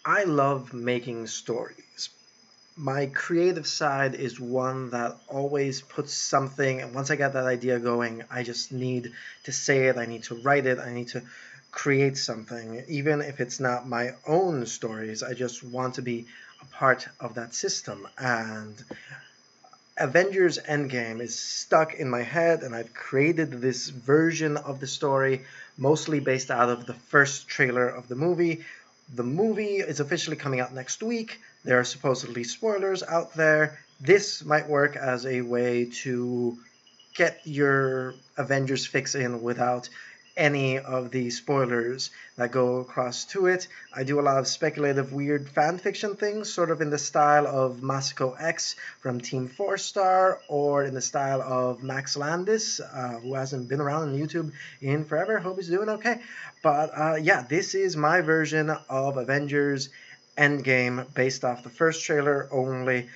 I love making stories. My creative side is one that always puts something, and once I get that idea going, I just need to say it, I need to write it, I need to create something. Even if it's not my own stories, I just want to be a part of that system. And Avengers Endgame is stuck in my head, and I've created this version of the story, mostly based out of the first trailer of the movie. The movie is officially coming out next week. There are supposedly spoilers out there. This might work as a way to get your Avengers fix in without any of the spoilers that go across to it. I do a lot of speculative, weird fan fiction things, sort of in the style of Masako X from Team 4 Star, or in the style of Max Landis, who hasn't been around on YouTube in forever. Hope he's doing okay. But yeah, this is my version of Avengers Endgame based off the first trailer only.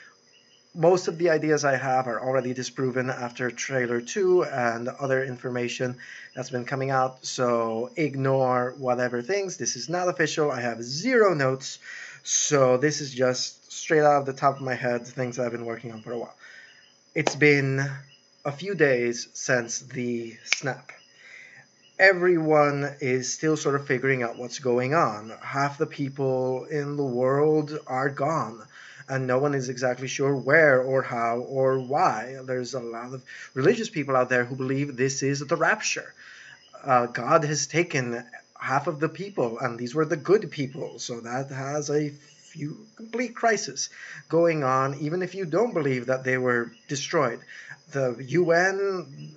Most of the ideas I have are already disproven after trailer 2 and other information that's been coming out, so ignore whatever things. This is not official. I have zero notes, so this is just straight out of the top of my head, things I've been working on for a while. It's been a few days since the snap. Everyone is still sort of figuring out what's going on. Half the people in the world are gone, and no one is exactly sure where or how or why. There's a lot of religious people out there who believe this is the rapture. God has taken half of the people, and these were the good people, so that has a few complete crisis going on, even if you don't believe that they were destroyed. The UN,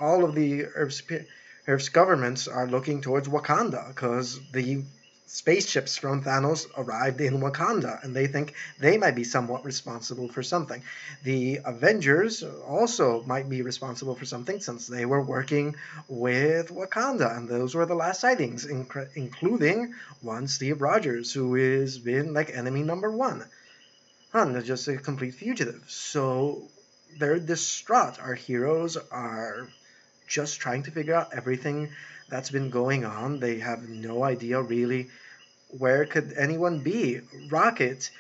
all of the Earth's governments are looking towards Wakanda because the spaceships from Thanos arrived in Wakanda, and they think they might be somewhat responsible for something. The Avengers also might be responsible for something since they were working with Wakanda, and those were the last sightings, including one Steve Rogers, who has been like enemy number one. And just a complete fugitive. So they're distraught. Our heroes are just trying to figure out everything that's been going on. They have no idea really where could anyone be. Rocket,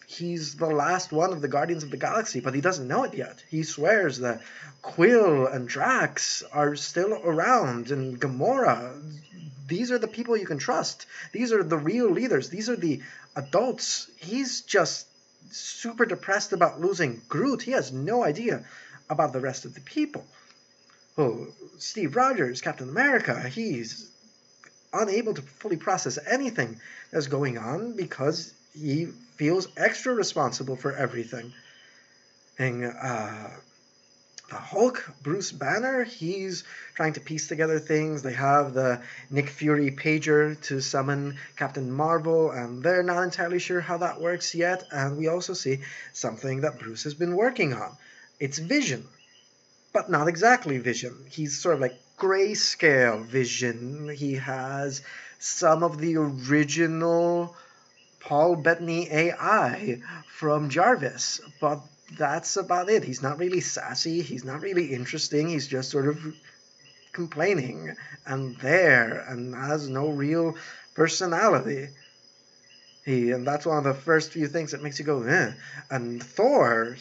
he's the last one of the Guardians of the Galaxy, but he doesn't know it yet. He swears that Quill and Drax are still around, and Gamora. These are the people you can trust. These are the real leaders. These are the adults. He's just super depressed about losing Groot. He has no idea about the rest of the people. Oh, Steve Rogers, Captain America, he's unable to fully process anything that's going on because he feels extra responsible for everything. And the Hulk, Bruce Banner, he's trying to piece together things. They have the Nick Fury pager to summon Captain Marvel, and they're not entirely sure how that works yet. And we also see something that Bruce has been working on. It's Vision, but not exactly Vision. He's sort of like grayscale Vision. He has some of the original Paul Bettany AI from Jarvis, but that's about it. He's not really sassy. He's not really interesting. He's just sort of complaining and there and has no real personality. And that's one of the first few things that makes you go, eh. And Thor,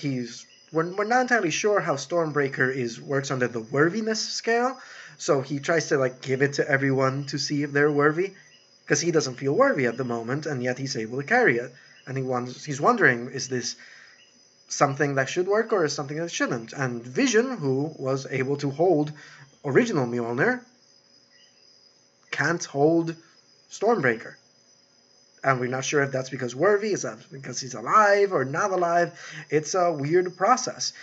we're not entirely sure how Stormbreaker works under the worthiness scale. So he tries to like give it to everyone to see if they're worthy, because he doesn't feel worthy at the moment, and yet he's able to carry it. And he's wondering, is this something that should work or is something that shouldn't? And Vision, who was able to hold original Mjolnir, can't hold Stormbreaker. And we're not sure if that's because worthy, is that because he's alive or not alive. It's a weird process.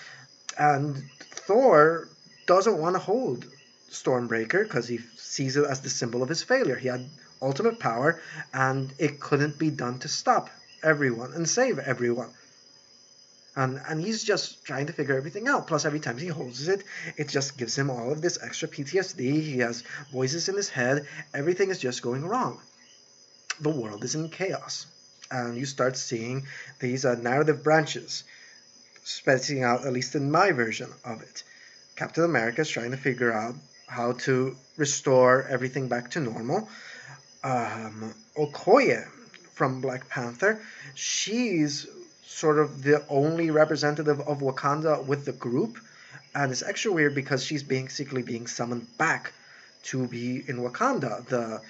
And Thor doesn't want to hold Stormbreaker because he sees it as the symbol of his failure. He had ultimate power, and it couldn't be done to stop everyone and save everyone. And he's just trying to figure everything out. Plus, every time he holds it, it just gives him all of this extra PTSD. He has voices in his head. Everything is just going wrong. The world is in chaos. And you start seeing these narrative branches spacing out, at least in my version of it. Captain America is trying to figure out how to restore everything back to normal. Okoye from Black Panther. She's sort of the only representative of Wakanda with the group, and it's extra weird because she's basically being summoned back to be in Wakanda, the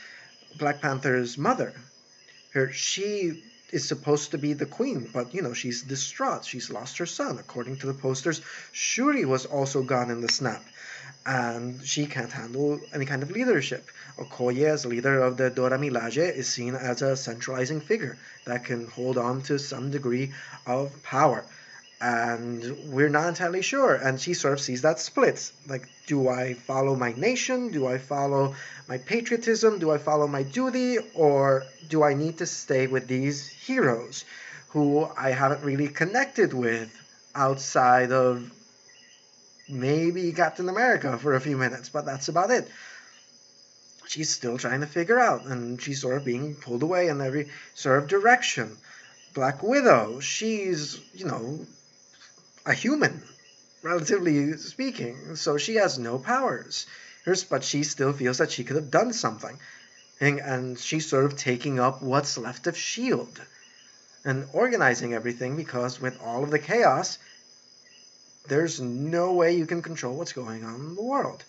Black Panther's mother. She is supposed to be the queen, but she's distraught. She's lost her son. According to the posters, Shuri was also gone in the snap, and she can't handle any kind of leadership. Okoye, as leader of the Dora Milaje, is seen as a centralizing figure that can hold on to some degree of power. And we're not entirely sure. And she sort of sees that split. Like, do I follow my nation? Do I follow my patriotism? Do I follow my duty? Or do I need to stay with these heroes who I haven't really connected with outside of maybe Captain America for a few minutes, but that's about it. She's still trying to figure out, and she's sort of being pulled away in every sort of direction. Black Widow, she's, a human, relatively speaking, so she has no powers. But she still feels that she could have done something. And she's sort of taking up what's left of S.H.I.E.L.D. and organizing everything, because with all of the chaos, there's no way you can control what's going on in the world.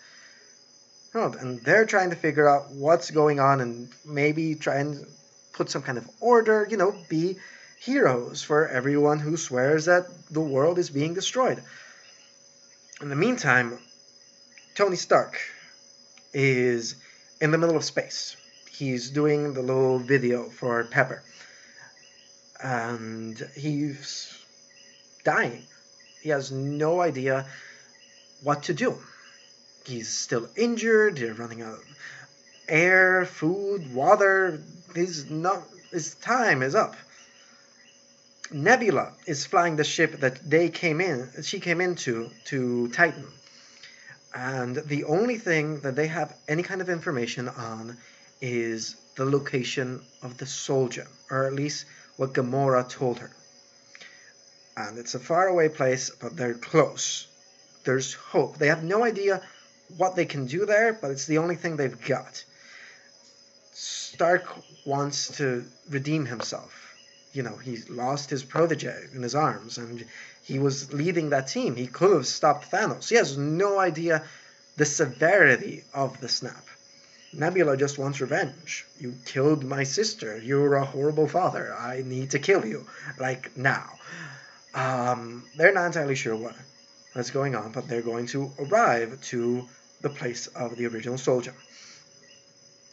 And they're trying to figure out what's going on and maybe try and put some kind of order, be heroes for everyone who swears that the world is being destroyed. In the meantime, Tony Stark is in the middle of space. He's doing the little video for Pepper. And he's dying. He has no idea what to do. He's still injured. They're running out of air, food, water. His time is up. Nebula is flying the ship that she came into to Titan. And the only thing that they have any kind of information on is the location of the soldier, or at least what Gamora told her. And it's a faraway place, but they're close. There's hope. They have no idea what they can do there, but it's the only thing they've got. Stark wants to redeem himself. He's lost his protege in his arms, and he was leading that team. He could have stopped Thanos. He has no idea the severity of the snap. Nebula just wants revenge. You killed my sister. You're a horrible father. I need to kill you. Like, now. They're not entirely sure what's going on, but they're going to arrive to the place of the original soldier.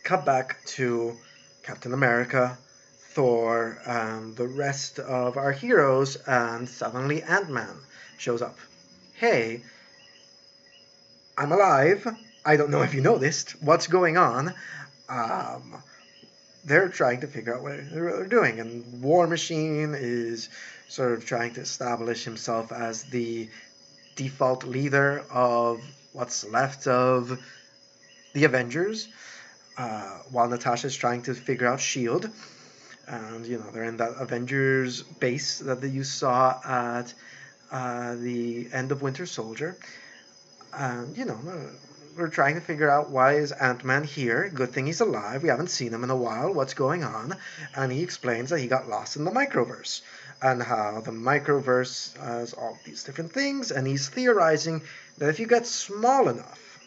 Cut back to Captain America, Thor, and the rest of our heroes, and suddenly Ant-Man shows up. Hey, I'm alive. I don't know if you noticed. What's going on? They're trying to figure out what they're doing, and War Machine is sort of trying to establish himself as the default leader of what's left of the Avengers, while Natasha's trying to figure out S.H.I.E.L.D. And, they're in that Avengers base that you saw at the end of Winter Soldier. And, we're trying to figure out, why is Ant-Man here? Good thing he's alive. We haven't seen him in a while. What's going on? And he explains that he got lost in the microverse, and how the microverse has all these different things, and he's theorizing that if you get small enough,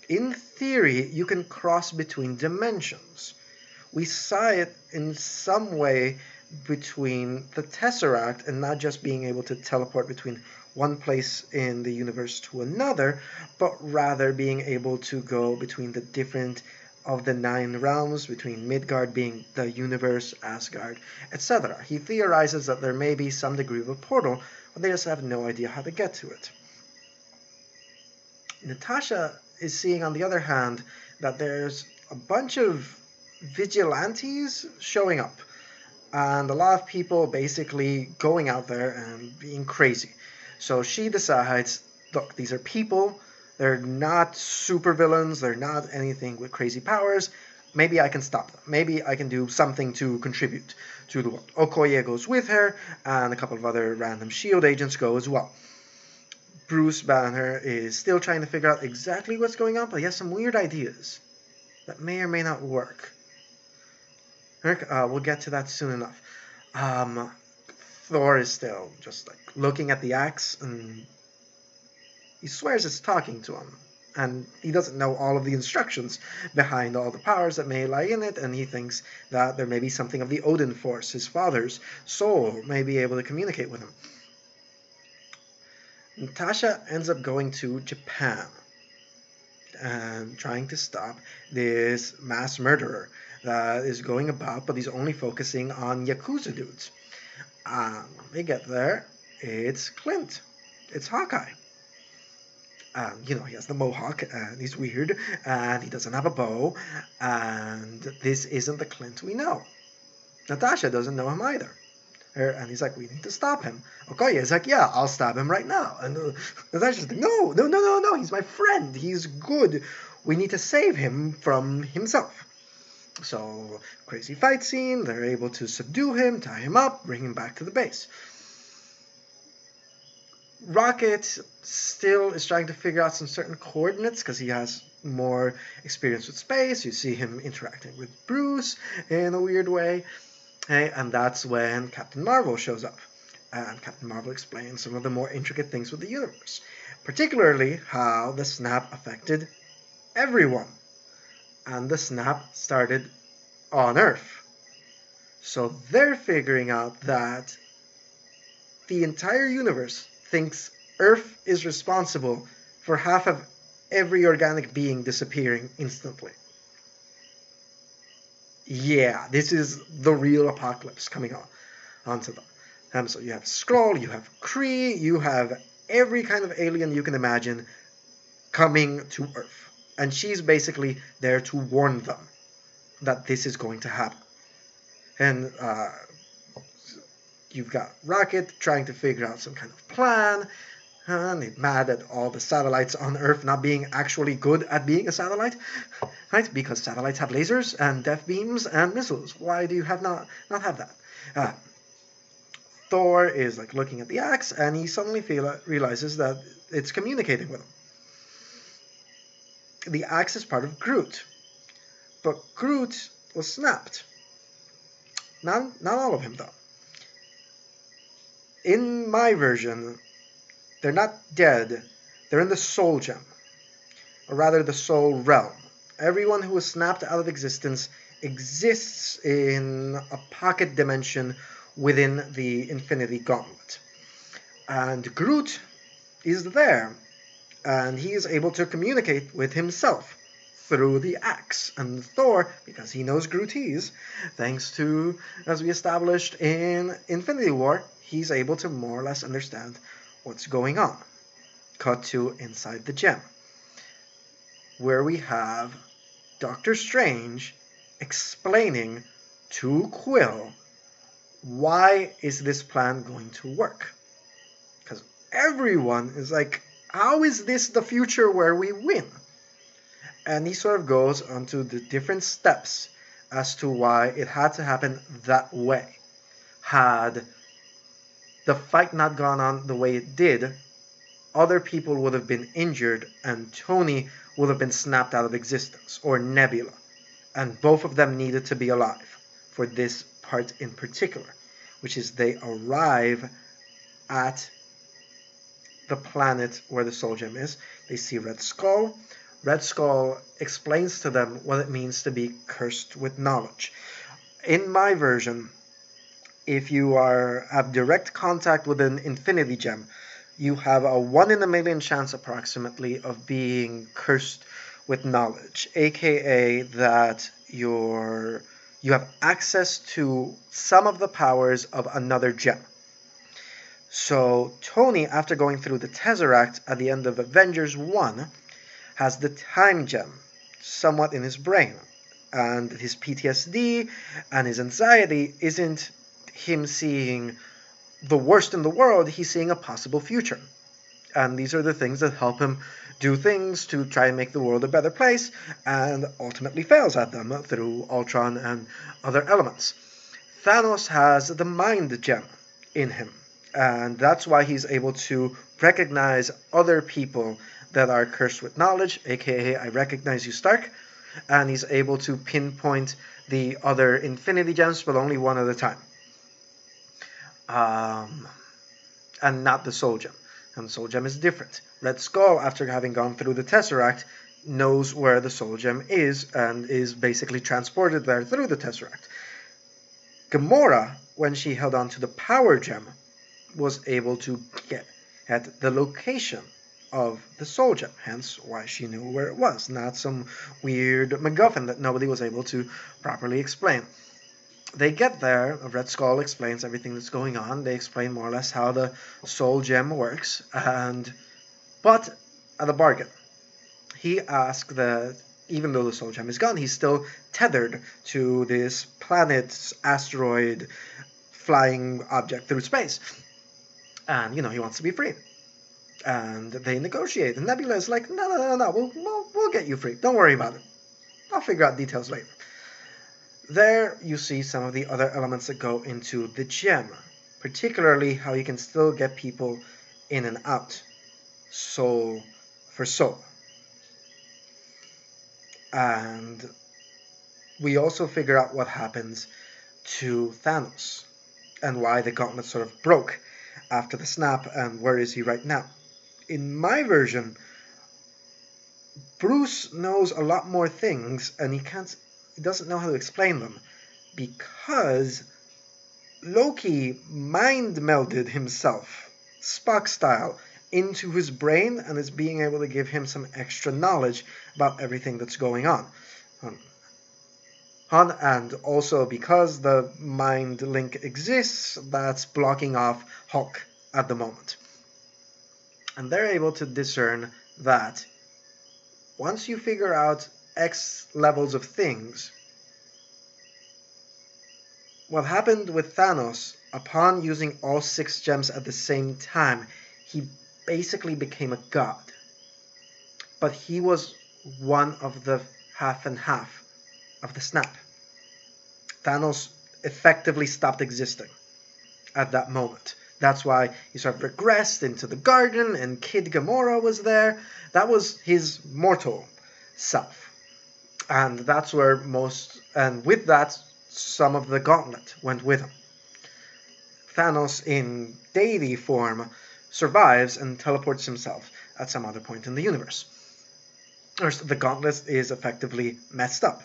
in theory, you can cross between dimensions. We saw it in some way between the Tesseract and not just being able to teleport between one place in the universe to another, but rather being able to go between the different of the 9 realms, between Midgard being the universe, Asgard, etc. He theorizes that there may be some degree of a portal, but they just have no idea how to get to it. Natasha is seeing, on the other hand, that there's a bunch of vigilantes showing up, and a lot of people basically going out there and being crazy. So she decides, look, these are people, they're not supervillains, they're not anything with crazy powers, maybe I can stop them, maybe I can do something to contribute to the world. Okoye goes with her, and a couple of other random S.H.I.E.L.D. agents go as well. Bruce Banner is still trying to figure out exactly what's going on, but he has some weird ideas that may or may not work. Eric, we'll get to that soon enough. Um, Thor is still just like looking at the axe, and he swears it's talking to him. And he doesn't know all of the instructions behind all the powers that may lie in it, and he thinks that there may be something of the Odin force, his father's soul, may be able to communicate with him. Natasha ends up going to Japan and trying to stop this mass murderer that is going about, but he's only focusing on Yakuza dudes. When they get there, it's Clint. It's Hawkeye. He has the mohawk, and he's weird, and he doesn't have a bow, and this isn't the Clint we know. Natasha doesn't know him either. And he's like, we need to stop him. Okoye is like, yeah, I'll stab him right now. And Natasha's like, no, he's my friend. He's good. We need to save him from himself. So, crazy fight scene. They're able to subdue him, tie him up, bring him back to the base. Rocket still is trying to figure out some certain coordinates because he has more experience with space. You see him interacting with Bruce in a weird way. And that's when Captain Marvel shows up. And Captain Marvel explains some of the more intricate things with the universe, particularly how the snap affected everyone. And the snap started on Earth. So they're figuring out that the entire universe thinks Earth is responsible for half of every organic being disappearing instantly. Yeah, this is the real apocalypse coming onto them. So you have Skrull, you have Kree, you have every kind of alien you can imagine coming to Earth. And she's basically there to warn them that this is going to happen. And you've got Rocket trying to figure out some kind of plan. And he's mad at all the satellites on Earth not being actually good at being a satellite, right? Because satellites have lasers and death beams and missiles. Why do you not have that? Thor is like looking at the axe, and he suddenly realizes that it's communicating with him. The axe is part of Groot, but Groot was snapped. Not all of him though. In my version, they're not dead. They're in the soul gem, or rather the soul realm. Everyone who is snapped out of existence exists in a pocket dimension within the Infinity Gauntlet. And Groot is there, and he is able to communicate with himself through the axe. And Thor, because he knows Grootese, thanks to, as we established in Infinity War, he's able to more or less understand what's going on. Cut to inside the gem, where we have Doctor Strange explaining to Quill why is this plan going to work. Because everyone is like, how is this the future where we win? And he sort of goes onto the different steps as to why it had to happen that way. Had the fight not gone on the way it did, other people would have been injured and Tony would have been snapped out of existence, or Nebula. And both of them needed to be alive for this part in particular, which is they arrive at the planet where the Soul Gem is. They see Red Skull. Red Skull explains to them what it means to be cursed with knowledge. In my version, if you have direct contact with an Infinity Gem, you have a 1 in a million chance approximately of being cursed with knowledge, aka that you have access to some of the powers of another gem. So Tony, after going through the Tesseract at the end of Avengers 1, has the Time Gem somewhat in his brain. And his PTSD and his anxiety isn't him seeing the worst in the world, he's seeing a possible future. And these are the things that help him do things to try and make the world a better place, and ultimately fails at them through Ultron and other elements. Thanos has the Mind Gem in him, and that's why he's able to recognize other people that are cursed with knowledge, aka I recognize you, Stark, and he's able to pinpoint the other Infinity Gems, but only one at a time. Um, and not the Soul Gem. And the Soul Gem is different. Red Skull, after having gone through the Tesseract, knows where the Soul Gem is and is basically transported there through the Tesseract. Gamora, when she held on to the Power Gem, was able to get at the location of the Soul Gem, hence why she knew where it was, not some weird MacGuffin that nobody was able to properly explain. They get there, Red Skull explains everything that's going on, they explain more or less how the Soul Gem works, but at a bargain. He asks that even though the Soul Gem is gone, he's still tethered to this planet's asteroid flying object through space. And, he wants to be free. And they negotiate. And Nebula is like, no, we'll get you free. Don't worry about it. I'll figure out details later. There you see some of the other elements that go into the gem, particularly how you can still get people in and out, soul for soul. And we also figure out what happens to Thanos and why the gauntlet sort of broke after the snap and where is he right now. In my version, Bruce knows a lot more things and he doesn't know how to explain them because Loki mind melded himself, Spock style, into his brain and is being able to give him some extra knowledge about everything that's going on. And also because the mind link exists, that's blocking off Hulk at the moment. And they're able to discern that once you figure out X levels of things, what happened with Thanos, upon using all 6 gems at the same time, he basically became a god. But he was one of the half and half of the snap. Thanos effectively stopped existing at that moment. That's why he sort of regressed into the garden and Kid Gamora was there. That was his mortal self. And that's where and with that, some of the gauntlet went with him. Thanos in deity form survives and teleports himself at some other point in the universe. The gauntlet is effectively messed up.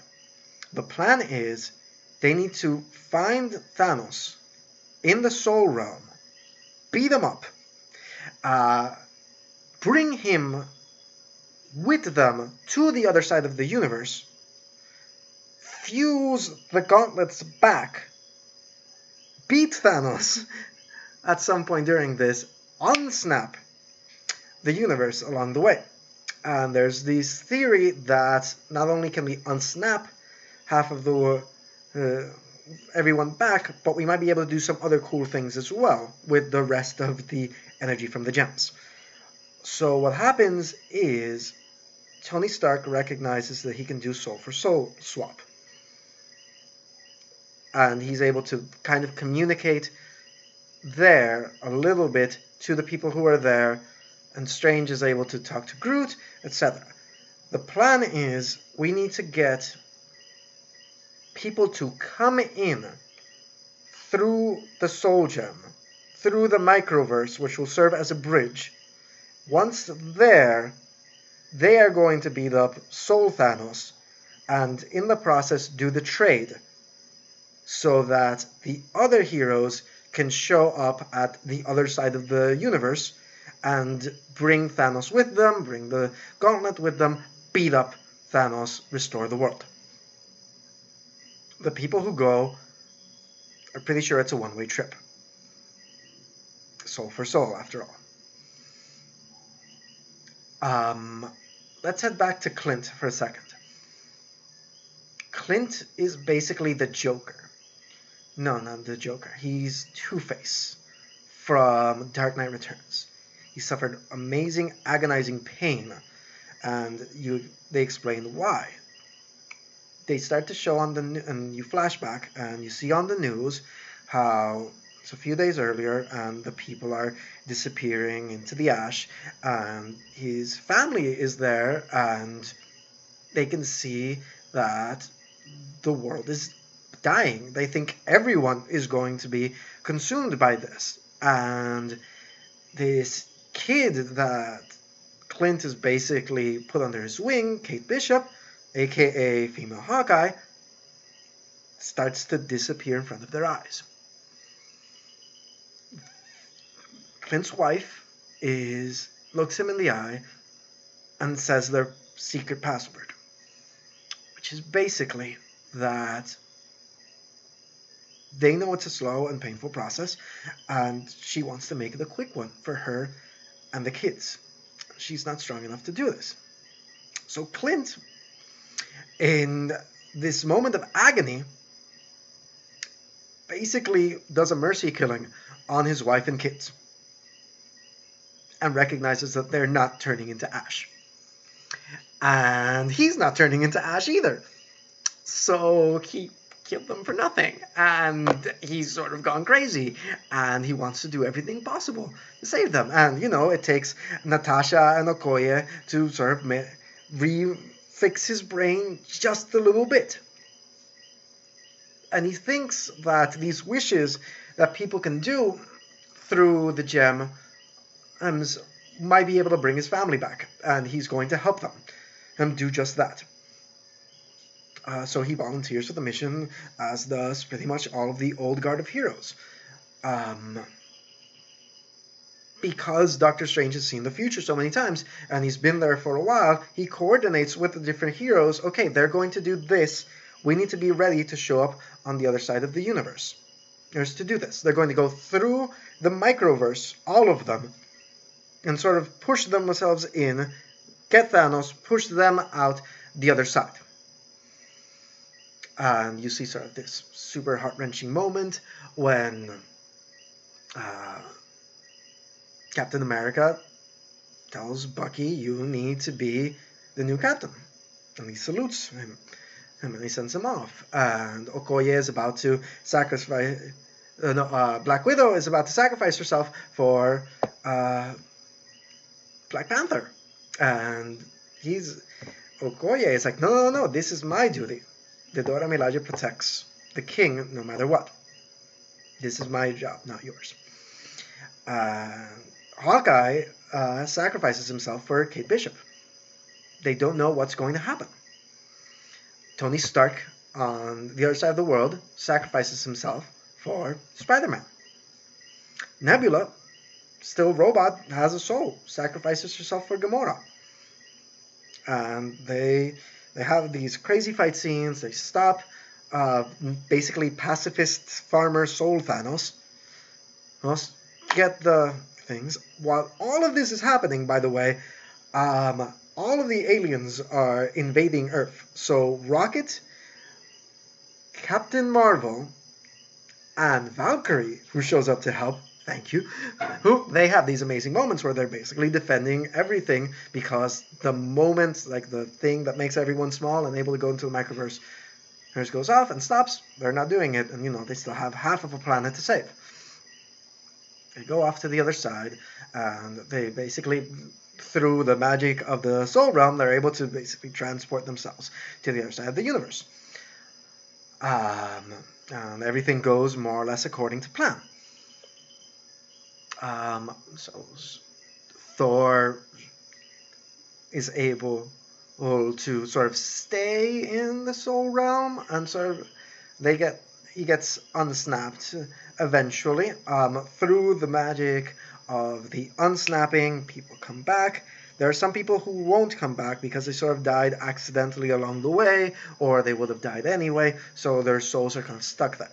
The plan is they need to find Thanos in the Soul Realm, beat him up, bring him with them to the other side of the universe, fuse the gauntlets back, beat Thanos at some point during this, unsnap the universe along the way. And there's this theory that not only can we unsnap half of the everyone back, but we might be able to do some other cool things as well with the rest of the energy from the gems. So what happens is Tony Stark recognizes that he can do soul for soul swap. And he's able to kind of communicate there a little bit to the people who are there, and Strange is able to talk to Groot, etc. The plan is we need to get people to come in through the Soul Gem, through the Microverse, which will serve as a bridge. Once there, they are going to beat up Soul Thanos, and in the process do the trade, so that the other heroes can show up at the other side of the universe and bring Thanos with them, bring the gauntlet with them, beat up Thanos, restore the world. The people who go are pretty sure it's a one-way trip. Soul for soul, after all. Let's head back to Clint for a second. Clint is basically the Joker. No, not the Joker. He's Two-Face from Dark Knight Returns. He suffered amazing, agonizing pain, and they explain why. They start to show on and you flashback, and you see on the news how it's a few days earlier, and the people are disappearing into the ash, and his family is there, and they can see that the world is dying. They think everyone is going to be consumed by this. And this kid that Clint is basically put under his wing, Kate Bishop, aka Female Hawkeye, starts to disappear in front of their eyes. Clint's wife looks him in the eye and says their secret password, which is basically that they know it's a slow and painful process, and she wants to make it a quick one for her and the kids. She's not strong enough to do this. So Clint, in this moment of agony, basically does a mercy killing on his wife and kids and recognizes that they're not turning into ash. And he's not turning into ash either. So he killed them for nothing. And he's sort of gone crazy. And he wants to do everything possible to save them. And, it takes Natasha and Okoye to sort of fix his brain just a little bit. And he thinks that these wishes that people can do through the gem might be able to bring his family back. And he's going to help them and do just that. So he volunteers for the mission, as does pretty much all of the old guard of heroes. Because Doctor Strange has seen the future so many times, and he's been there for a while, he coordinates with the different heroes. Okay, they're going to do this. We need to be ready to show up on the other side of the universe. There's to do this. They're going to go through the microverse, all of them, and sort of push themselves in, get Thanos, push them out the other side. And you see sort of this super heart-wrenching moment when Captain America tells Bucky, you need to be the new captain. And he salutes him. And he sends him off. And Okoye is about to sacrifice... Black Widow is about to sacrifice herself for Black Panther. And Okoye is like, no, this is my duty. The Dora Milaje protects the king no matter what. This is my job, not yours. Hawkeye sacrifices himself for Kate Bishop. They don't know what's going to happen. Tony Stark, on the other side of the world, sacrifices himself for Spider-Man. Nebula, still robot, has a soul, sacrifices herself for Gamora. And they have these crazy fight scenes. They stop basically pacifist farmer soul Thanos. Get the things. While all of this is happening, by the way, all of the aliens are invading Earth. So Rocket, Captain Marvel, and Valkyrie, who shows up to help, thank you, they have these amazing moments where they're basically defending everything, because the moment, like the thing that makes everyone small and able to go into the microverse, hers goes off and stops. They're not doing it, and they still have half of a planet to save. They go off to the other side, and they basically, through the magic of the soul realm, they're able to basically transport themselves to the other side of the universe. And everything goes more or less according to plan. So Thor is able to sort of stay in the soul realm, and sort of he gets unsnapped eventually. Through the magic of the unsnapping, people come back. There are some people who won't come back because they sort of died accidentally along the way, or they would have died anyway, so their souls are kind of stuck there.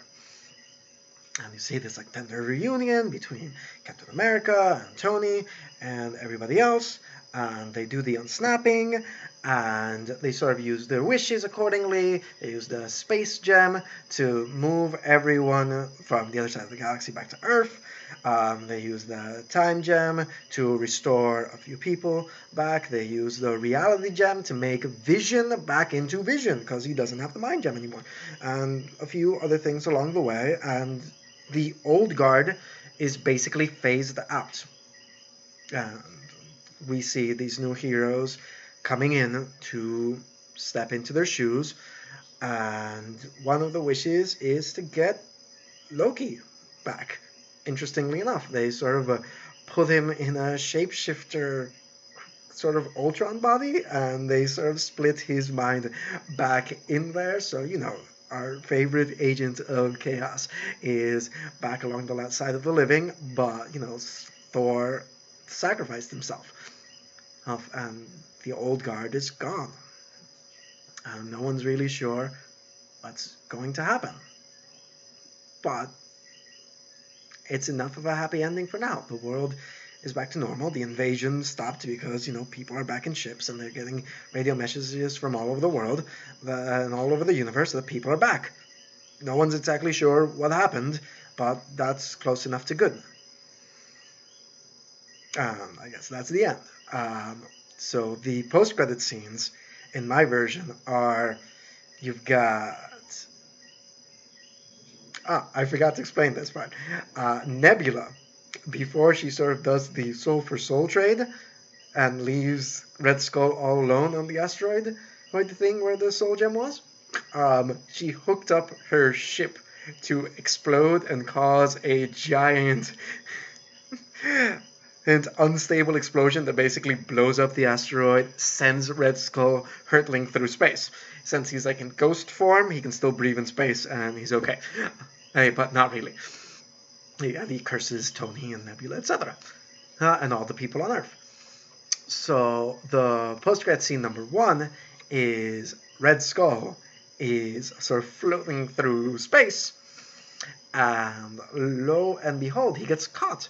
And you see this like tender reunion between Captain America and Tony and everybody else, and they do the unsnapping, and they sort of use their wishes accordingly. They use the space gem to move everyone from the other side of the galaxy back to Earth. They use the time gem to restore a few people back. They use the reality gem to make Vision back into Vision, because he doesn't have the mind gem anymore. And a few other things along the way, and the old guard is basically phased out. And we see these new heroes coming in to step into their shoes, And one of the wishes is to get Loki back. Interestingly enough, they sort of put him in a shapeshifter sort of Ultron body, and they sort of split his mind back in there. So, our favorite agent of chaos is back along the side of the living, but, Thor sacrificed himself. And the old guard is gone. And no one's really sure what's going to happen. But it's enough of a happy ending for now. The world is back to normal. The invasion stopped because, people are back in ships and they're getting radio messages from all over the world and all over the universe that people are back. No one's exactly sure what happened, but that's close enough to good. I guess that's the end. So the post-credit scenes in my version are, you've got... I forgot to explain this part. Nebula, before she sort of does the soul for soul trade and leaves Red Skull all alone on the asteroid, like the thing where the soul gem was, she hooked up her ship to explode and cause a giant and unstable explosion that basically blows up the asteroid, sends Red Skull hurtling through space. Since he's like in ghost form, he can still breathe in space and he's okay. Hey, but not really. Yeah, he curses Tony and Nebula, etc. And all the people on Earth. So the post-credit scene number 1 is Red Skull is sort of floating through space, and lo and behold, he gets caught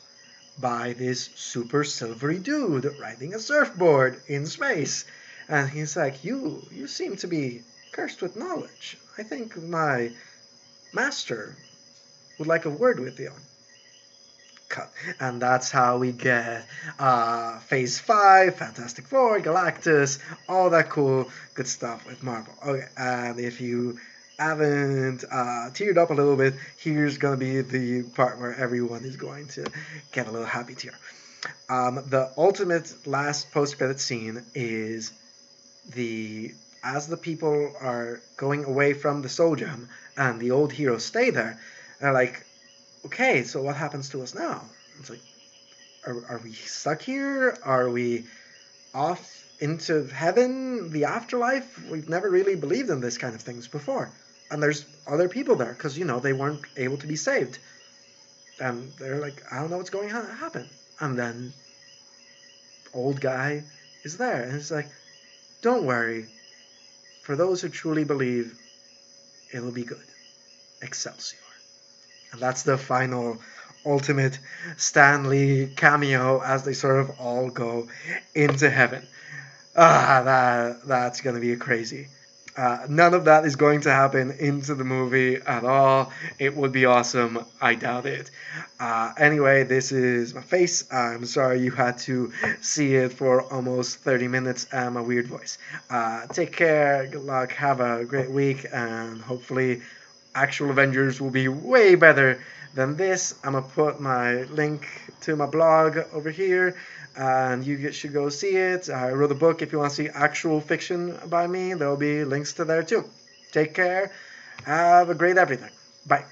by this super silvery dude riding a surfboard in space. And he's like, you seem to be cursed with knowledge. I think my master would like a word with you. Cut. And that's how we get Phase 5, Fantastic Four, Galactus, all that cool, good stuff with Marvel. Okay, and if you haven't teared up a little bit, here's going to be the part where everyone is going to get a little happy tear. The ultimate last post-credit scene is as the people are going away from the Soul Gem and the old heroes stay there, they're like, okay, so what happens to us now? It's like, are we stuck here? Are we off into heaven, the afterlife? We've never really believed in this kind of things before. And there's other people there because, they weren't able to be saved. And they're like, I don't know what's going to happen. And then old guy is there. And it's like, don't worry. For those who truly believe, it'll be good. Excelsior. And that's the final ultimate Stan Lee cameo as they sort of all go into heaven. That's going to be crazy. None of that is going to happen into the movie at all. It would be awesome. I doubt it. Anyway, this is my face. I'm sorry you had to see it for almost 30 minutes and my weird voice. Take care. Good luck. Have a great week. And hopefully actual Avengers will be way better than this. I'm going to put my link to my blog over here, and you should go see it. I wrote a book. If you want to see actual fiction by me, there'll be links to there too. Take care. Have a great everything. Bye.